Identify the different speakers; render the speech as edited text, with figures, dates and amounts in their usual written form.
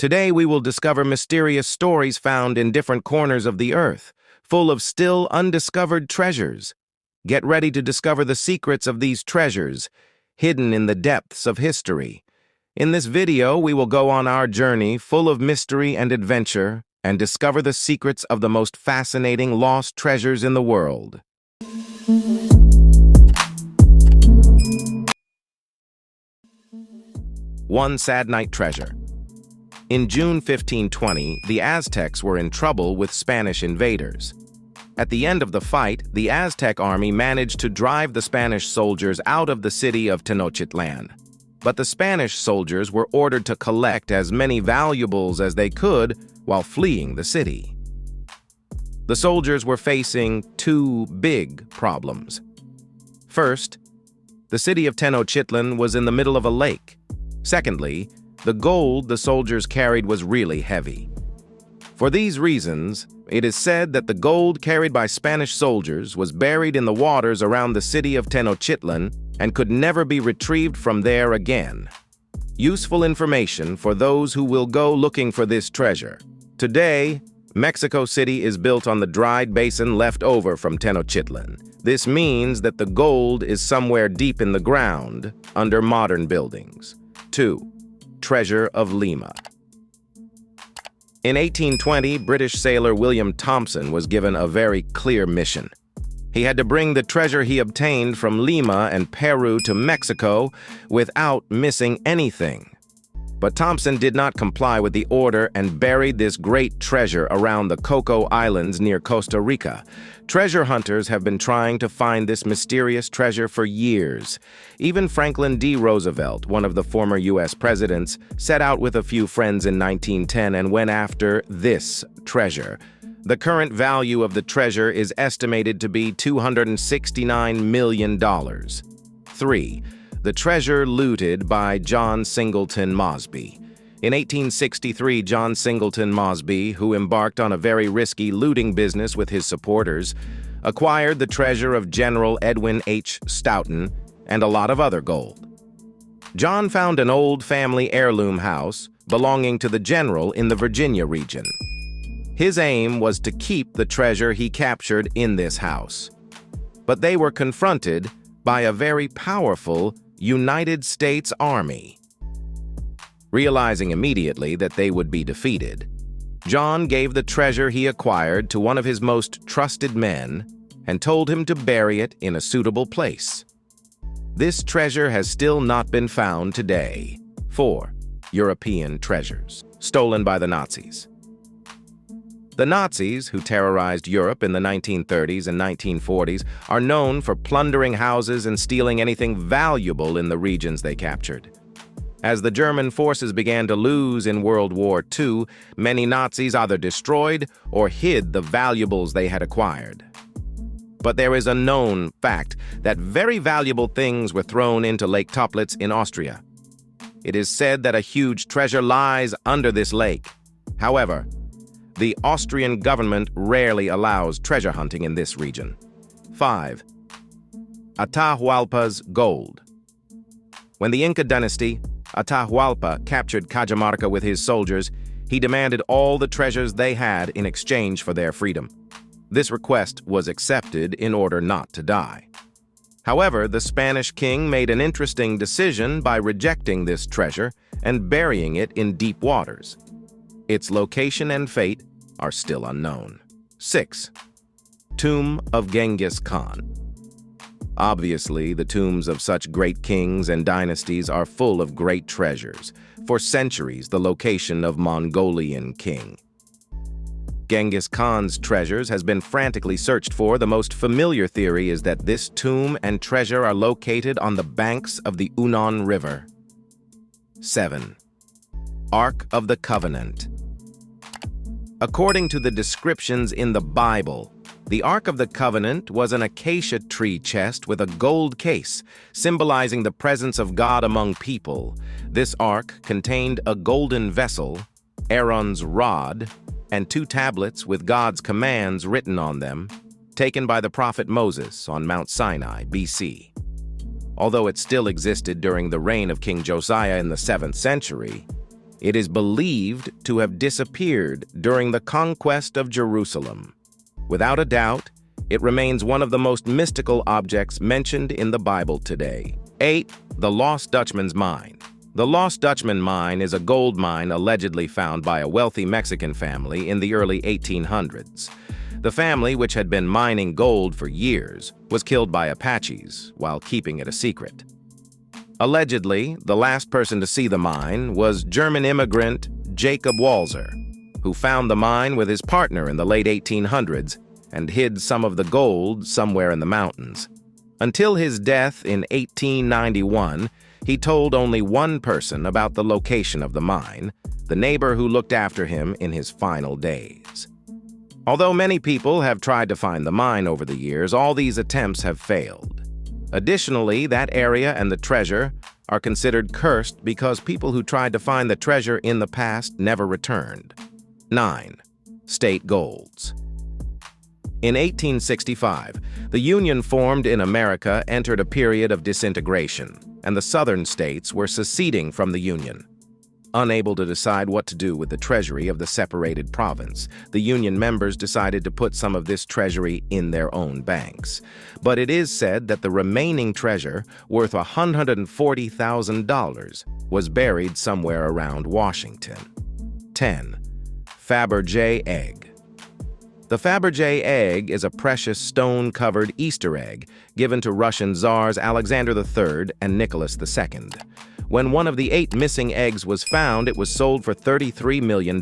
Speaker 1: Today we will discover mysterious stories found in different corners of the earth, full of still undiscovered treasures. Get ready to discover the secrets of these treasures, hidden in the depths of history. In this video, we will go on our journey full of mystery and adventure and discover the secrets of the most fascinating lost treasures in the world. One Sad Night Treasure. In June 1520, the Aztecs were in trouble with Spanish invaders. At the end of the fight, the Aztec army managed to drive the Spanish soldiers out of the city of Tenochtitlan. But the Spanish soldiers were ordered to collect as many valuables as they could while fleeing the city. The soldiers were facing two big problems. First, the city of Tenochtitlan was in the middle of a lake. Secondly, the gold the soldiers carried was really heavy. For these reasons, it is said that the gold carried by Spanish soldiers was buried in the waters around the city of Tenochtitlan and could never be retrieved from there again. Useful information for those who will go looking for this treasure. Today, Mexico City is built on the dried basin left over from Tenochtitlan. This means that the gold is somewhere deep in the ground, under modern buildings. 2. Treasure of Lima. In 1820, British sailor William Thompson was given a very clear mission. He had to bring the treasure he obtained from Lima and Peru to Mexico without missing anything. But Thompson did not comply with the order and buried this great treasure around the Coco Islands near Costa Rica. Treasure hunters have been trying to find this mysterious treasure for years. Even Franklin D. Roosevelt, one of the former U.S. presidents, set out with a few friends in 1910 and went after this treasure. The current value of the treasure is estimated to be $269 million. 3. The treasure looted by John Singleton Mosby. In 1863, John Singleton Mosby, who embarked on a very risky looting business with his supporters, acquired the treasure of General Edwin H. Stoughton and a lot of other gold. John found an old family heirloom house belonging to the general in the Virginia region. His aim was to keep the treasure he captured in this house. But they were confronted by a very powerful United States Army. Realizing immediately that they would be defeated, John gave the treasure he acquired to one of his most trusted men and told him to bury it in a suitable place. This treasure has still not been found today. 4. European treasures, stolen by the Nazis. The Nazis, who terrorized Europe in the 1930s and 1940s, are known for plundering houses and stealing anything valuable in the regions they captured. As the German forces began to lose in World War II, many Nazis either destroyed or hid the valuables they had acquired. But there is a known fact that very valuable things were thrown into Lake Toplitz in Austria. It is said that a huge treasure lies under this lake. However, the Austrian government rarely allows treasure hunting in this region. 5. Atahualpa's gold. When the Inca dynasty, Atahualpa, captured Cajamarca with his soldiers, he demanded all the treasures they had in exchange for their freedom. This request was accepted in order not to die. However, the Spanish king made an interesting decision by rejecting this treasure and burying it in deep waters. Its location and fate are still unknown. 6. Tomb of Genghis Khan. Obviously, the tombs of such great kings and dynasties are full of great treasures. For centuries, the location of Mongolian king Genghis Khan's treasures has been frantically searched for. The most familiar theory is that this tomb and treasure are located on the banks of the Yunnan River. 7. Ark of the Covenant. According to the descriptions in the Bible, the Ark of the Covenant was an acacia tree chest with a gold case, symbolizing the presence of God among people. This ark contained a golden vessel, Aaron's rod, and 2 tablets with God's commands written on them, taken by the prophet Moses on Mount Sinai, BC. Although it still existed during the reign of King Josiah in the 7th century, It is believed to have disappeared during the conquest of Jerusalem. Without a doubt, it remains one of the most mystical objects mentioned in the Bible today. 8. The Lost Dutchman's Mine. The Lost Dutchman Mine is a gold mine allegedly found by a wealthy Mexican family in the early 1800s. The family, which had been mining gold for years, was killed by Apaches while keeping it a secret. Allegedly, the last person to see the mine was German immigrant Jacob Walzer, who found the mine with his partner in the late 1800s and hid some of the gold somewhere in the mountains. Until his death in 1891, he told only one person about the location of the mine, the neighbor who looked after him in his final days. Although many people have tried to find the mine over the years, all these attempts have failed. Additionally, that area and the treasure are considered cursed because people who tried to find the treasure in the past never returned. 9. State Golds. In 1865, the Union formed in America entered a period of disintegration, and the southern states were seceding from the Union. Unable to decide what to do with the treasury of the separated province, the Union members decided to put some of this treasury in their own banks. But it is said that the remaining treasure, worth $140,000, was buried somewhere around Washington. 10. Fabergé egg. The Fabergé egg is a precious stone-covered Easter egg given to Russian Tsars Alexander III and Nicholas II. When one of the 8 missing eggs was found, it was sold for $33 million.